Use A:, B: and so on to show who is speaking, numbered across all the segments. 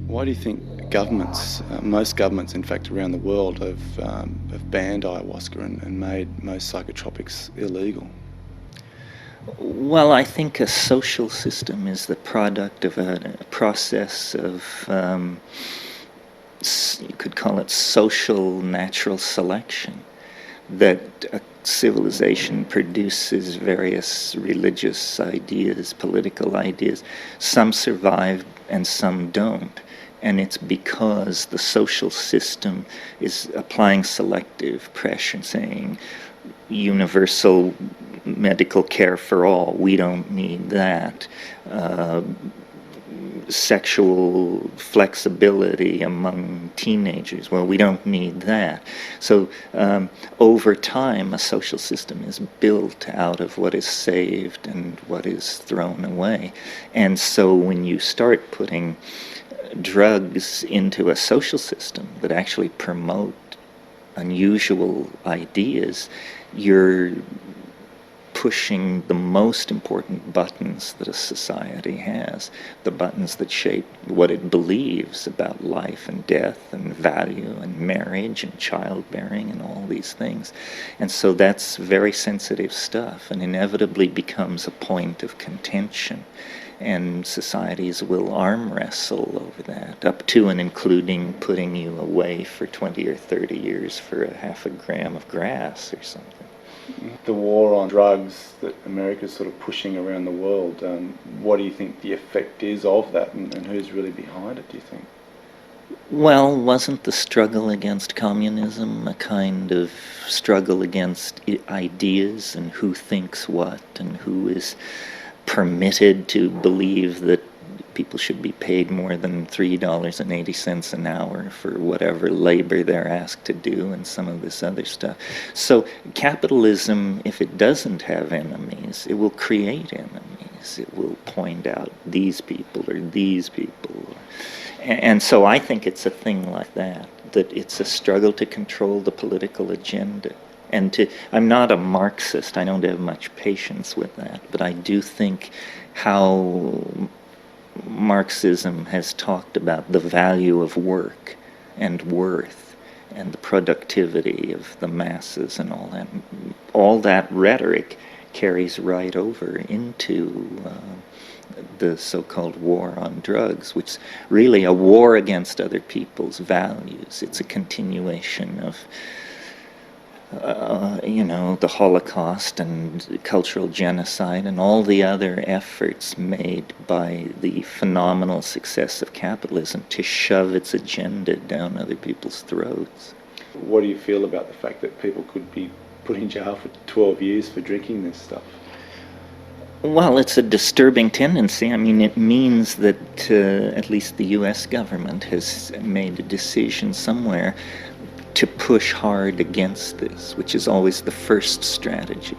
A: Why do you think governments, most governments in fact around the world, have banned ayahuasca and made most psychotropics illegal?
B: Well, I think a social system is the product of a process of, you could call it social natural selection, that a civilization produces various religious ideas, political ideas. Some survive and some don't. And it's because the social system is applying selective pressure, saying universal medical care for all, we don't need that. Sexual flexibility among teenagers, well, we don't need that. So over time, a social system is built out of what is saved and what is thrown away. And so when you start putting drugs into a social system that actually promote unusual ideas, you're pushing the most important buttons that a society has, the buttons that shape what it believes about life and death and value and marriage and childbearing and all these things. And so that's very sensitive stuff and inevitably becomes a point of contention. And societies will arm wrestle over that, up to and including putting you away for 20 or 30 years for a half a gram of grass or something.
A: The war on drugs that America's sort of pushing around the world, what do you think the effect is of that, and who's really behind it, do you think?
B: Well, wasn't the struggle against communism a kind of struggle against ideas and who thinks what and who is permitted to believe that people should be paid more than $3.80 an hour for whatever labor they're asked to do and some of this other stuff. So capitalism, if it doesn't have enemies, it will create enemies. It will point out these people or these people. And so I think it's a thing like that, that it's a struggle to control the political agenda. I'm not a Marxist, I don't have much patience with that, but I do think how Marxism has talked about the value of work and worth and the productivity of the masses and all that rhetoric carries right over into the so-called war on drugs, which is really a war against other people's values. It's a continuation of the Holocaust and cultural genocide and all the other efforts made by the phenomenal success of capitalism to shove its agenda down other people's throats.
A: What do you feel about the fact that people could be put in jail for 12 years for drinking this stuff?
B: Well, it's a disturbing tendency. I mean, it means that at least the U.S. government has made a decision somewhere to push hard against this, which is always the first strategy.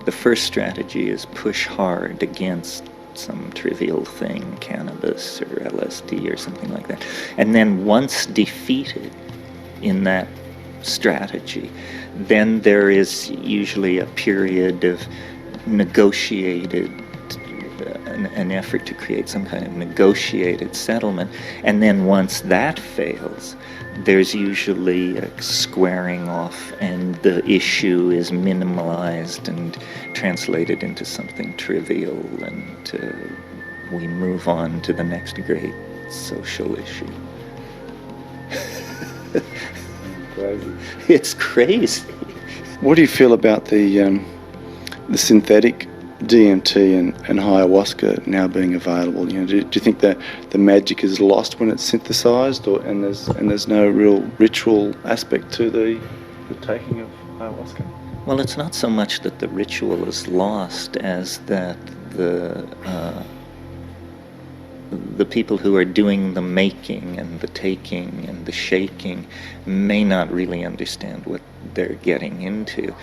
B: The first strategy is push hard against some trivial thing, cannabis or LSD or something like that. And then once defeated in that strategy, then there is usually a period of negotiated, an effort to create some kind of negotiated settlement. And then once that fails, there's usually a squaring off and the issue is minimalized and translated into something trivial, and we move on to the next great social issue.
A: Crazy.
B: It's crazy.
A: What do you feel about the synthetic DMT and ayahuasca now being available? Do you think that the magic is lost when it's synthesized, and there's no real ritual aspect to the taking of ayahuasca?
B: Well, it's not so much that the ritual is lost as that the people who are doing the making and the taking and the shaking may not really understand what they're getting into.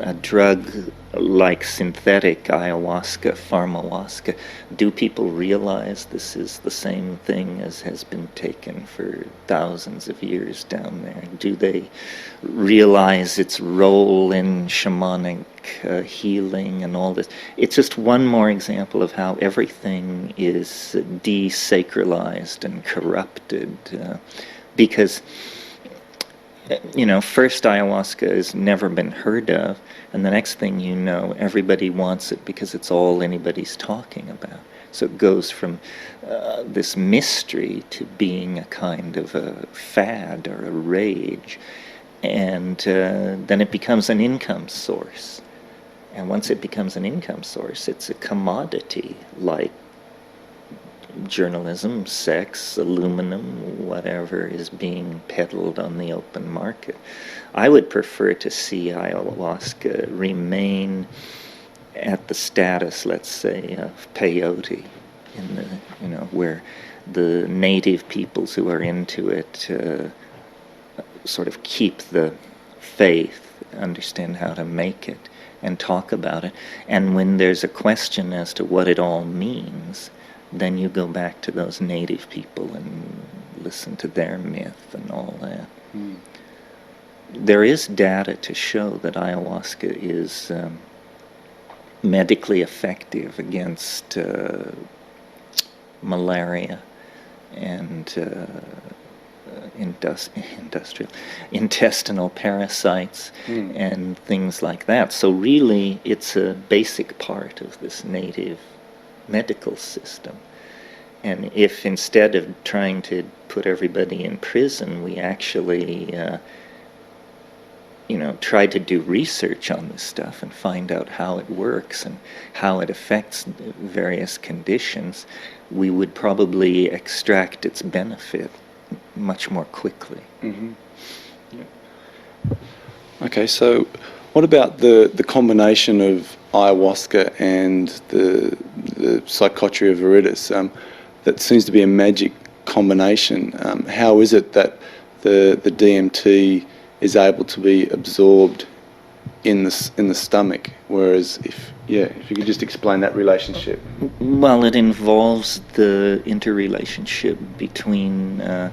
B: a drug like synthetic ayahuasca, pharmahuasca, do people realize this is the same thing as has been taken for thousands of years down there? Do they realize its role in shamanic healing and all this? It's just one more example of how everything is desacralized and corrupted, because first ayahuasca has never been heard of, and the next thing you know, everybody wants it because it's all anybody's talking about. So it goes from this mystery to being a kind of a fad or a rage, and then it becomes an income source. And once it becomes an income source, it's a commodity like journalism, sex, aluminum, whatever is being peddled on the open market. I would prefer to see ayahuasca remain at the status, let's say, of peyote, in the where the native peoples who are into it sort of keep the faith, understand how to make it, and talk about it. And when there's a question as to what it all means, then you go back to those native people and listen to their myth and all that. Mm. There is data to show that ayahuasca is medically effective against malaria and intestinal parasites and things like that. So really, it's a basic part of this native medical system. And if instead of trying to put everybody in prison, we actually try to do research on this stuff and find out how it works and how it affects various conditions, we would probably extract its benefit much more quickly.
A: Mm-hmm. Yeah. Okay, so what about the combination of ayahuasca and the psychotria of viridis? That seems to be a magic combination. How is it that the DMT is able to be absorbed in the stomach, whereas if you could just explain that relationship?
B: Well, it involves the interrelationship between a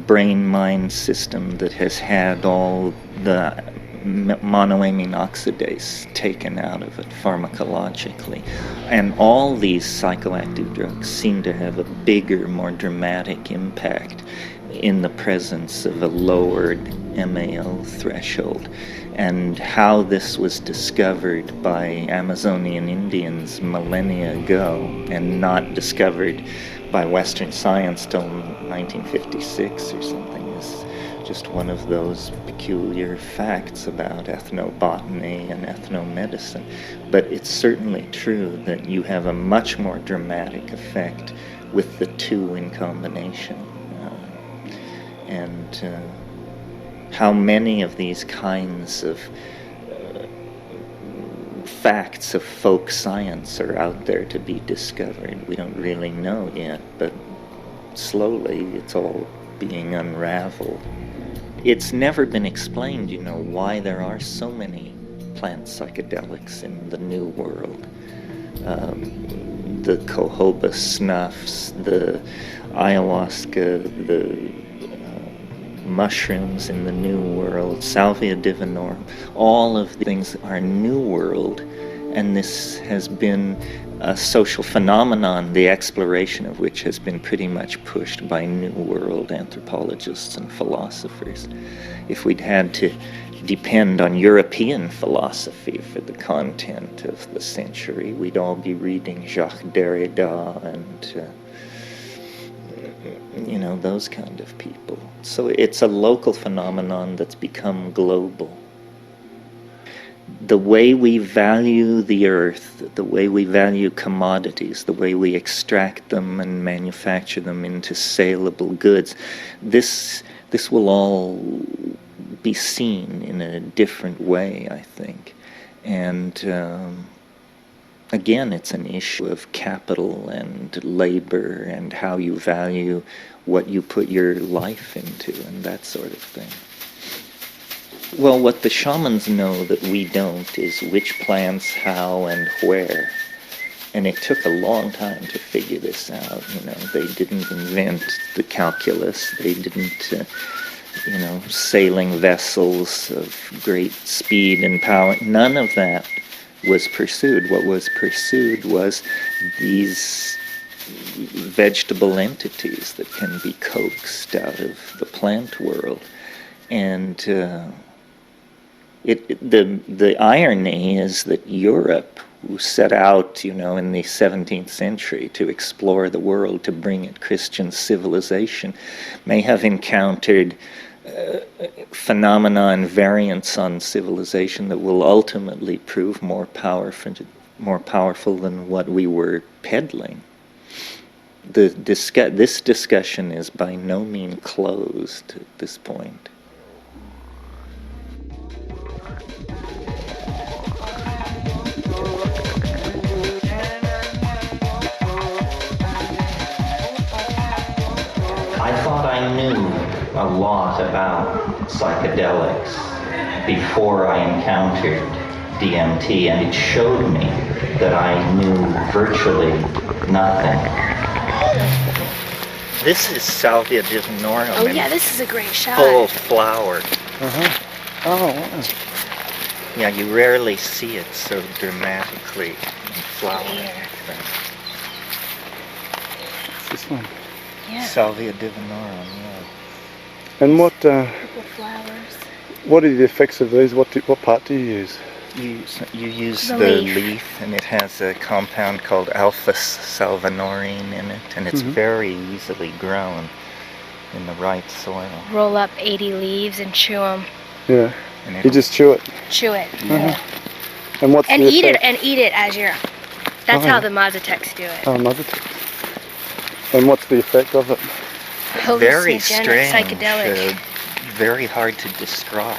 B: brain-mind system that has had all the monoamine oxidase taken out of it pharmacologically. And all these psychoactive drugs seem to have a bigger, more dramatic impact in the presence of a lowered MAO threshold. And how this was discovered by Amazonian Indians millennia ago and not discovered by Western science till 1956 or something is just one of those peculiar facts about ethnobotany and ethnomedicine. But it's certainly true that you have a much more dramatic effect with the two in combination. And how many of these kinds of facts of folk science are out there to be discovered, we don't really know yet, but slowly it's all being unraveled. It's never been explained, why there are so many plant psychedelics in the New World. The jojoba snuffs, the ayahuasca, the mushrooms in the New World, Salvia divinorum, all of the things are New World, and this has been a social phenomenon, the exploration of which has been pretty much pushed by New World anthropologists and philosophers. If we'd had to depend on European philosophy for the content of the century, we'd all be reading Jacques Derrida and those kind of people. So it's a local phenomenon that's become global. The way we value the earth, the way we value commodities, the way we extract them and manufacture them into saleable goods, this will all be seen in a different way, I think. And again, it's an issue of capital and labor and how you value what you put your life into and that sort of thing. Well, what the shamans know that we don't is which plants, how, and where. And it took a long time to figure this out. They didn't invent the calculus. They didn't, sailing vessels of great speed and power. None of that was pursued. What was pursued was these vegetable entities that can be coaxed out of the plant world. And the irony is that Europe, who set out, in the 17th century to explore the world, to bring it Christian civilization, may have encountered phenomena and variants on civilization that will ultimately prove more powerful than what we were peddling. This discussion is by no means closed at this point. I thought I knew a lot about psychedelics before I encountered DMT, and it showed me that I knew virtually nothing. This is Salvia divinorum.
C: Oh yeah, this is a great shot.
B: Full flower.
A: Uh-huh. Oh, wow.
B: Yeah, you rarely see it so dramatically in flower.
C: Yeah.
A: This one.
C: Yeah.
B: Salvia divinorum, yeah.
A: And what
C: Purple flowers.
A: what are the effects of these? What part do you use?
B: You use
C: The
B: the
C: leaf.
B: leaf, and it has a compound called alpha-salvinorin in it, and it's very easily grown in the right soil.
C: Roll up 80 leaves and chew them.
A: Yeah.
B: And
A: You
B: it'll-
A: just chew it.
C: Chew it.
A: And what's
C: And
A: the
C: eat it.
A: effect?
C: And eat it as you're. That's
A: Oh.
C: how the Mazateks do it.
A: Oh, mother. And what's the effect of it?
B: Very
C: Hallucinogenic,
B: strange,
C: psychedelic.
B: very hard to describe,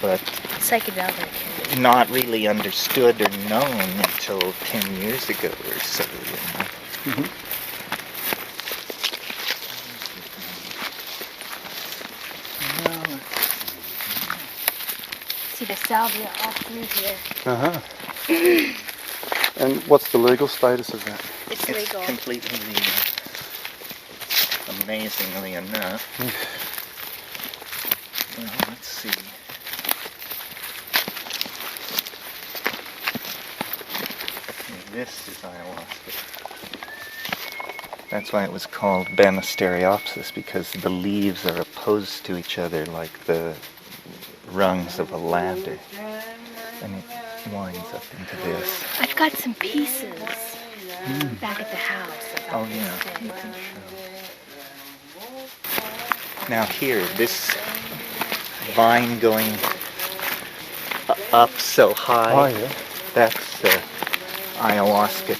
B: but
C: Psychedelic.
B: not really understood or known until 10 years ago or so.
C: See the salvia all through here.
A: Uh-huh. And what's the legal status of that?
C: It's
B: It's
C: legal.
B: completely legal. Amazingly enough. Well, let's see. This is ayahuasca. That's why it was called Banisteriopsis, because the leaves are opposed to each other like the rungs of a ladder. And it winds up into this.
C: I've got some pieces back at the house. about
B: Oh yeah,
C: this
B: you
C: thing.
B: can show. Now here, this vine going up so high,
A: Oh, yeah.
B: that's ayahuasca.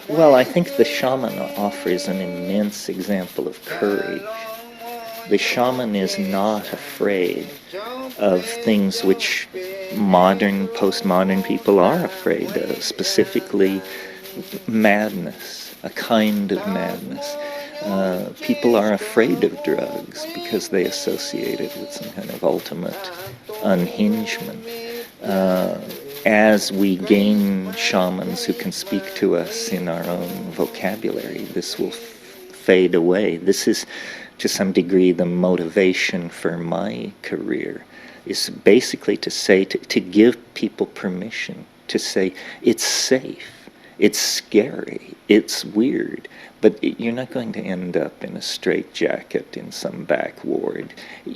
B: Well, I think the shaman offers an immense example of courage. The shaman is not afraid of things which postmodern people are afraid of, specifically madness, a kind of madness. People are afraid of drugs because they associate it with some kind of ultimate unhingement. As we gain shamans who can speak to us in our own vocabulary, this will fade away. This is, to some degree, the motivation for my career, is basically to say, to give people permission to say, it's safe, it's scary, it's weird, but you're not going to end up in a straitjacket in some back ward.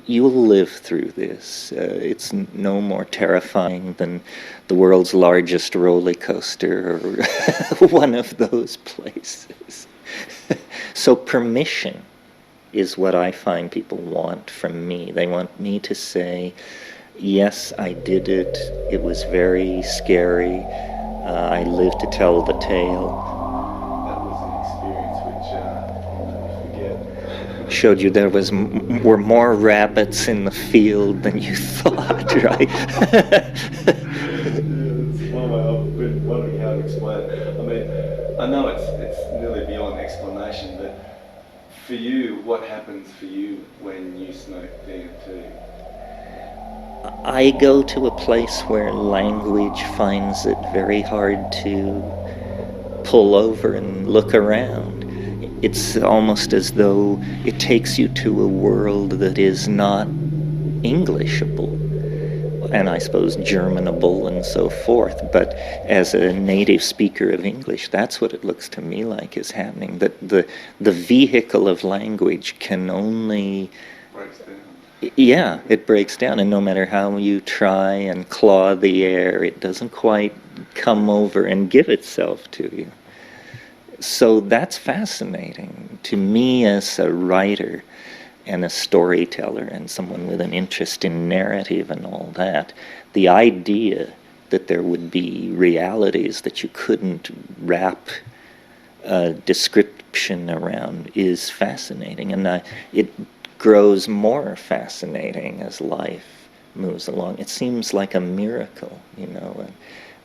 B: You'll live through this. It's no more terrifying than the world's largest roller coaster or one of those places. So permission is what I find people want from me. They want me to say, yes, I did it. It was very scary. I lived to tell the tale.
A: That was an experience which I'll never forget.
B: Showed you there were more rabbits in the field than you thought, right?
A: It's one wondering how to explain it. I mean, I know it's nearly beyond explanation, but for you, what happens for you when you smoke DMT?
B: I go to a place where language finds it very hard to pull over and look around. It's almost as though it takes you to a world that is not Englishable, and I suppose Germanable and so forth. But as a native speaker of English, that's what it looks to me like is happening. That the vehicle of language can only
A: Breaks down.
B: yeah, it breaks down, and no matter how you try and claw the air, it doesn't quite come over and give itself to you. So that's fascinating to me as a writer and a storyteller and someone with an interest in narrative and all that. The idea that there would be realities that you couldn't wrap a description around is fascinating, and it grows more fascinating as life moves along. It seems like a miracle,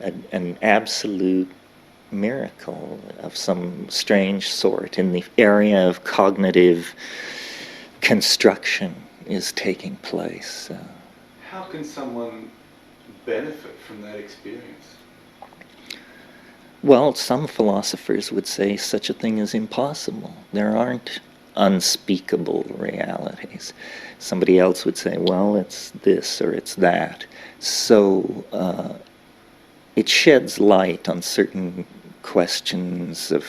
B: an absolute miracle of some strange sort in the area of cognitive construction is taking place.
A: How can someone benefit from that experience?
B: Well, some philosophers would say such a thing is impossible. There aren't unspeakable realities. Somebody else would say, well, it's this or it's that. So it sheds light on certain questions of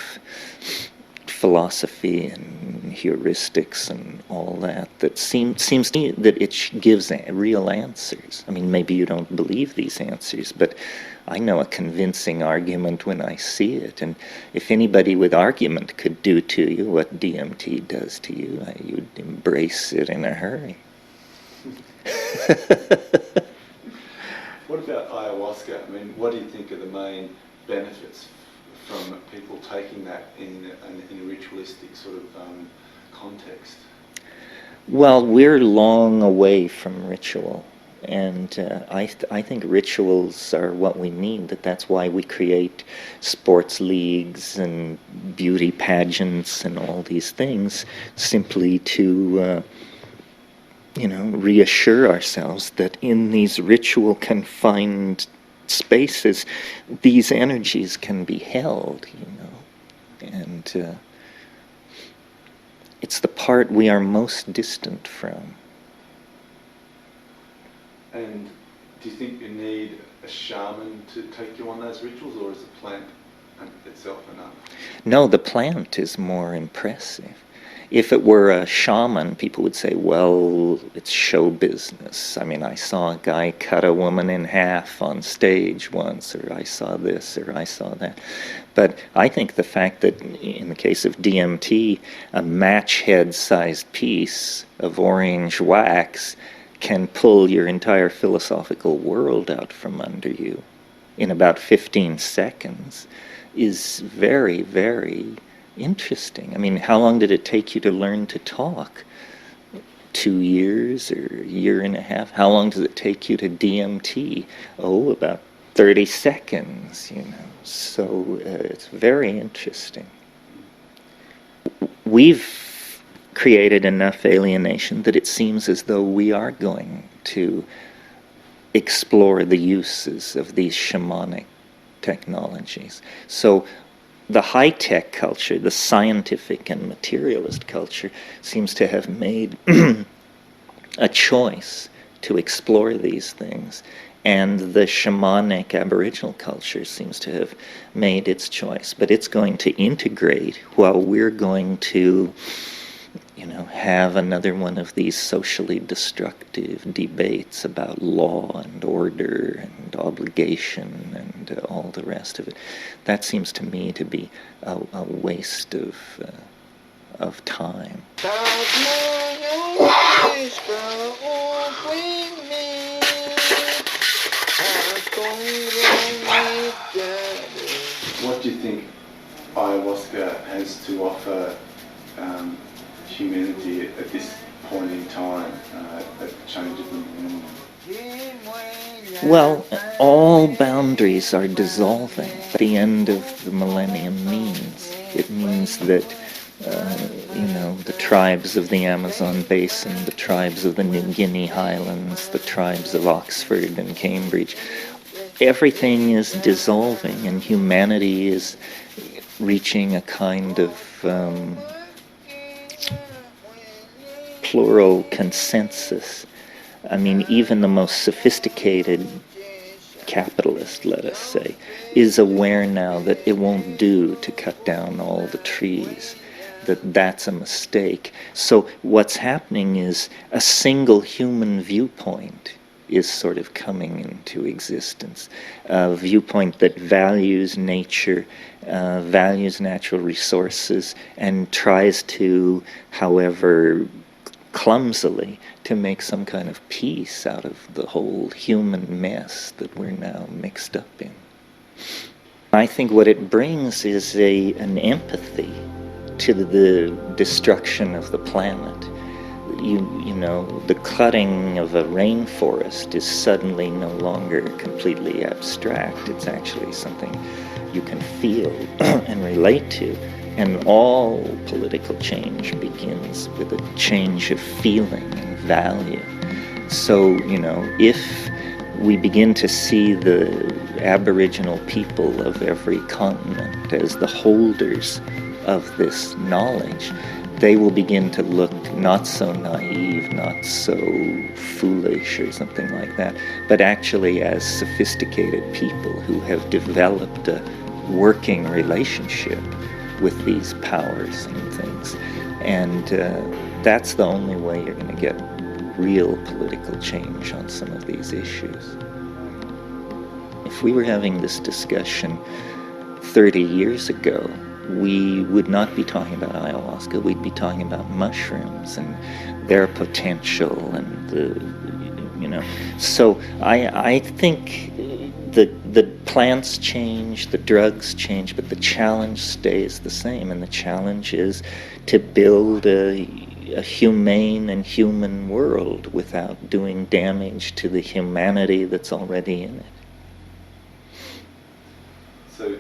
B: philosophy and heuristics and all that seems to me that it gives real answers. I mean, maybe you don't believe these answers, but I know a convincing argument when I see it. And if anybody with argument could do to you what DMT does to you, you'd embrace it in a hurry.
A: What about ayahuasca? I mean, what do you think are the main benefits from people taking that in a ritualistic sort of context?
B: Well, we're long away from ritual, and I think rituals are what we need. That's why we create sports leagues and beauty pageants and all these things, simply to reassure ourselves that in these ritual confined spaces, these energies can be held, and it's the part we are most distant from.
A: And do you think you need a shaman to take you on those rituals, or is the plant itself enough?
B: No, the plant is more impressive. If it were a shaman, people would say, well, it's show business. I mean, I saw a guy cut a woman in half on stage once, or I saw this, or I saw that. But I think the fact that, in the case of DMT, a match head-sized piece of orange wax can pull your entire philosophical world out from under you in about 15 seconds is very, very interesting. I mean, how long did it take you to learn to talk? 2 years or a year and a half? How long does it take you to DMT? Oh, about 30 seconds, So it's very interesting. We've created enough alienation that it seems as though we are going to explore the uses of these shamanic technologies. So the high-tech culture, the scientific and materialist culture, seems to have made a choice to explore these things. And the shamanic Aboriginal culture seems to have made its choice. But it's going to integrate while we're going to, have another one of these socially destructive debates about law and order and obligation and all the rest of it. That seems to me to be a waste of time.
A: What do you think ayahuasca has to offer humanity at this point in time that changes them?
B: Well, all boundaries are dissolving. The end of the millennium means. It means that, the tribes of the Amazon basin, the tribes of the New Guinea highlands, the tribes of Oxford and Cambridge, everything is dissolving and humanity is reaching a kind of plural consensus. I mean, even the most sophisticated capitalist, let us say, is aware now that it won't do to cut down all the trees, that that's a mistake. So what's happening is a single human viewpoint is sort of coming into existence, a viewpoint that values nature, values natural resources, and tries to, however clumsily, to make some kind of peace out of the whole human mess that we're now mixed up in. I think what it brings is an empathy to the destruction of the planet. The cutting of a rainforest is suddenly no longer completely abstract. It's actually something you can feel and relate to. And all political change begins with a change of feeling and value. So, if we begin to see the Aboriginal people of every continent as the holders of this knowledge, they will begin to look not so naive, not so foolish or something like that, but actually as sophisticated people who have developed a working relationship with these powers and things. And that's the only way you're going to get real political change on some of these issues. If we were having this discussion 30 years ago, we would not be talking about ayahuasca, we'd be talking about mushrooms and their potential and So I think the plants change, the drugs change, but the challenge stays the same, and the challenge is to build a humane and human world without doing damage to the humanity that's already in it.
A: So,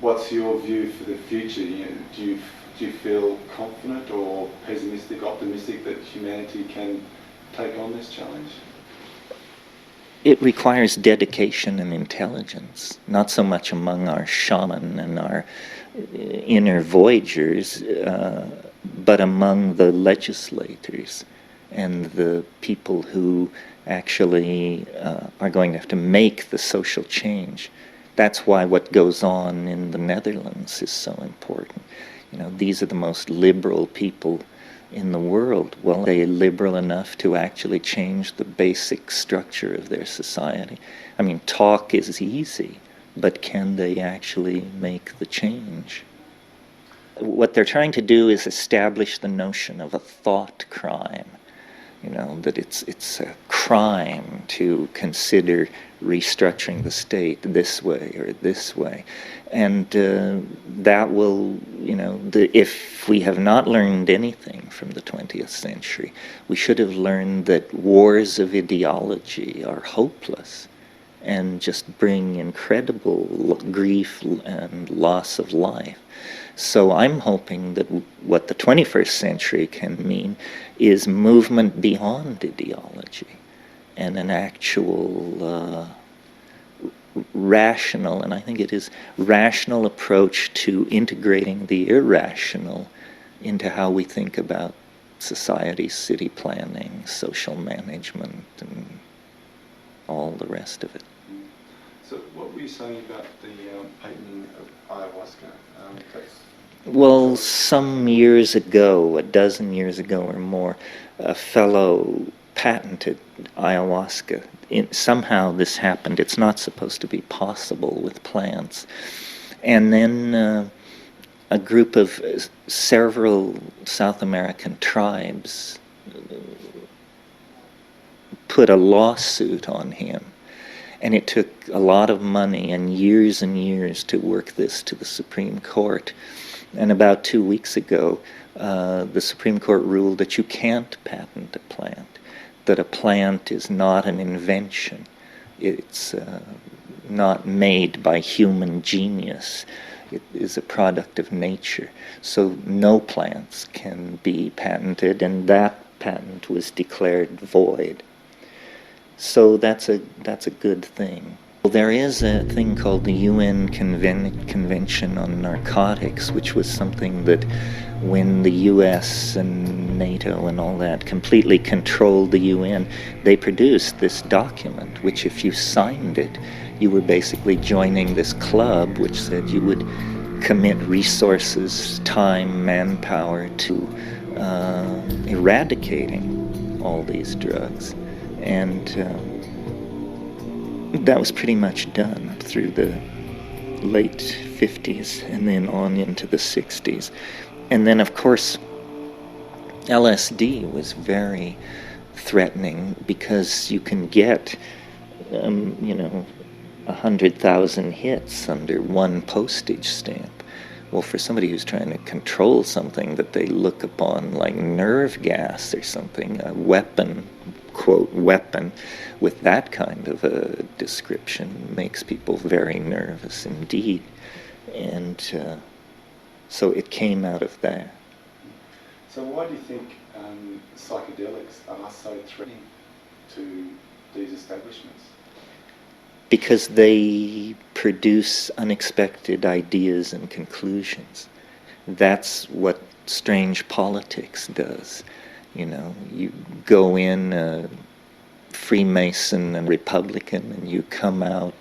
A: what's your view for the future? Do you feel confident or pessimistic, optimistic that humanity can take on this challenge?
B: It requires dedication and intelligence, not so much among our shaman and our inner voyagers, but among the legislators and the people who actually are going to have to make the social change. That's why what goes on in the Netherlands is so important. These are the most liberal people in the world. Well, they're liberal enough to actually change the basic structure of their society. I mean, talk is easy, but can they actually make the change? What they're trying to do is establish the notion of a thought crime. That it's a crime to consider restructuring the state this way or this way. And that will, if we have not learned anything from the 20th century, we should have learned that wars of ideology are hopeless and just bring incredible grief and loss of life. So I'm hoping that what the 21st century can mean is movement beyond ideology and an actual rational, and I think it is rational approach to integrating the irrational into how we think about society, city planning, social management, and all the rest of it.
A: So what were you saying about the patenting of ayahuasca?
B: Well, some years ago, a dozen years ago or more, a fellow patented ayahuasca. Somehow this happened. It's not supposed to be possible with plants. And then a group of several South American tribes put a lawsuit on him. And it took a lot of money and years to work this to the Supreme Court. And about 2 weeks ago, the Supreme Court ruled that you can't patent a plant, that a plant is not an invention, It's not made by human genius. It is a product of nature. So no plants can be patented, and that patent was declared void. So that's a good thing. There is a thing called the UN Convention on Narcotics, which was something that when the US and NATO and all that completely controlled the UN, they produced this document, which if you signed it, you were basically joining this club which said you would commit resources, time, manpower to eradicating all these drugs. And that was pretty much done through the late 50s and then on into the 60s. And then, of course, LSD was very threatening because you can get, 100,000 hits under one postage stamp. Well, for somebody who's trying to control something that they look upon like nerve gas or something, a weapon, quote, weapon, with that kind of a description makes people very nervous indeed. And so it came out of that.
A: So why do you think psychedelics are so threatening to these establishments?
B: Because they produce unexpected ideas and conclusions. That's what strange politics does. You go in a Freemason and Republican, and you come out,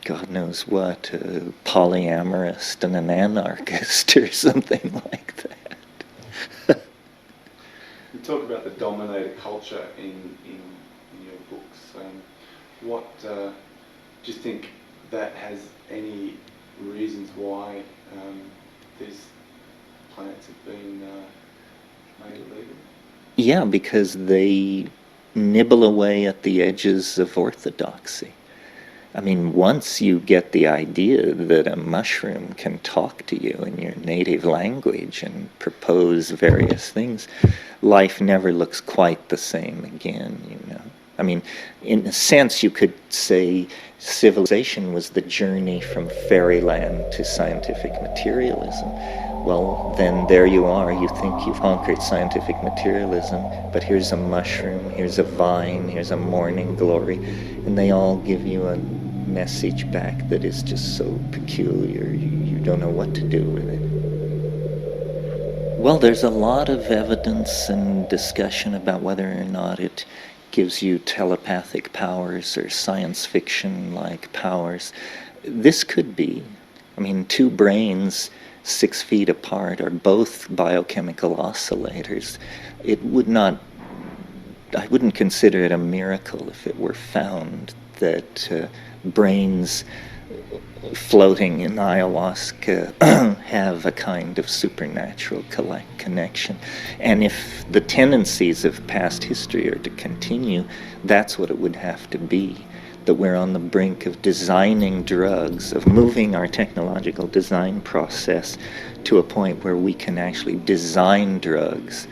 B: God knows what, a polyamorist and an anarchist or something like that.
A: You talk about the dominator culture in your books. What do you think that has any reasons why these plants have been made illegal?
B: Yeah, because they nibble away at the edges of orthodoxy. I mean, once you get the idea that a mushroom can talk to you in your native language and propose various things, life never looks quite the same again, I mean, in a sense, you could say civilization was the journey from fairyland to scientific materialism. Well, then there you are. You think you've conquered scientific materialism, but here's a mushroom, here's a vine, here's a morning glory, and they all give you a message back that is just so peculiar, you don't know what to do with it. Well, there's a lot of evidence and discussion about whether or not it gives you telepathic powers or science fiction-like powers. This could be. I mean, two brains 6 feet apart are both biochemical oscillators. I wouldn't consider it a miracle if it were found that brains floating in ayahuasca have a kind of supernatural connection. And if the tendencies of past history are to continue, that's what it would have to be, that we're on the brink of designing drugs, of moving our technological design process to a point where we can actually design drugs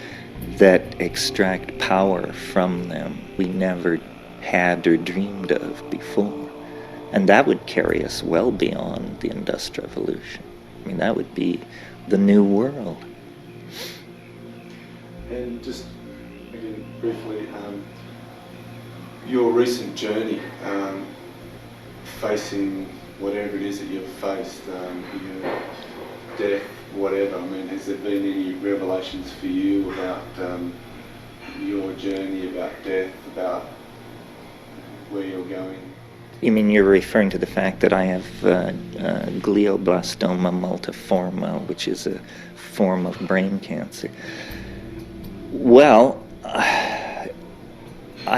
B: that extract power from them we never had or dreamed of before. And that would carry us well beyond the Industrial Revolution. I mean, that would be the new world.
A: And just, again, briefly, your recent journey, facing whatever it is that you've faced, death, whatever, I mean, has there been any revelations for you about your journey, about death, about where you're going?
B: You mean you're referring to the fact that I have glioblastoma multiforme, which is a form of brain cancer? Well, I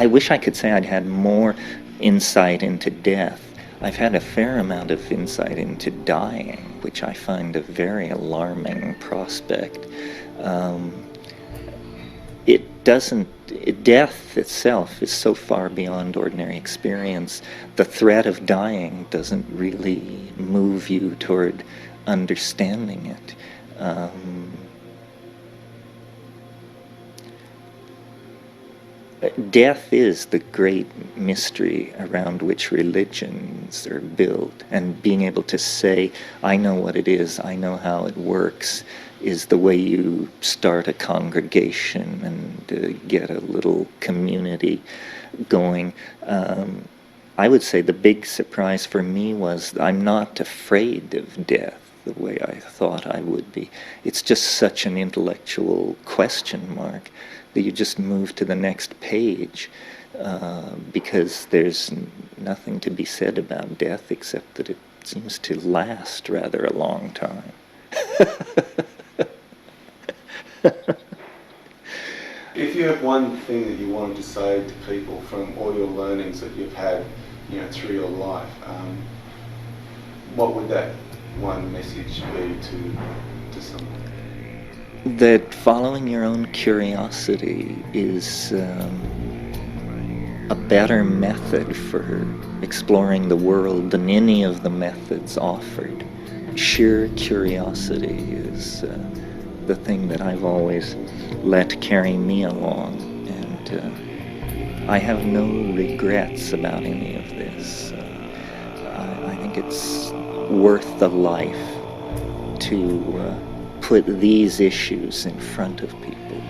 B: wish I could say I'd had more insight into death. I've had a fair amount of insight into dying, which I find a very alarming prospect. Death itself is so far beyond ordinary experience. The threat of dying doesn't really move you toward understanding it. Death is the great mystery around which religions are built, and being able to say, I know what it is, I know how it works, is the way you start a congregation and get a little community going. I would say the big surprise for me was I'm not afraid of death the way I thought I would be. It's just such an intellectual question mark that you just move to the next page because there's nothing to be said about death except that it seems to last rather a long time.
A: If you have one thing that you wanted to say to people from all your learnings that you've had, through your life, what would that one message be to someone?
B: That following your own curiosity is a better method for exploring the world than any of the methods offered. Sheer curiosity is the thing that I've always let carry me along, and I have no regrets about any of this. I think it's worth the life to put these issues in front of people.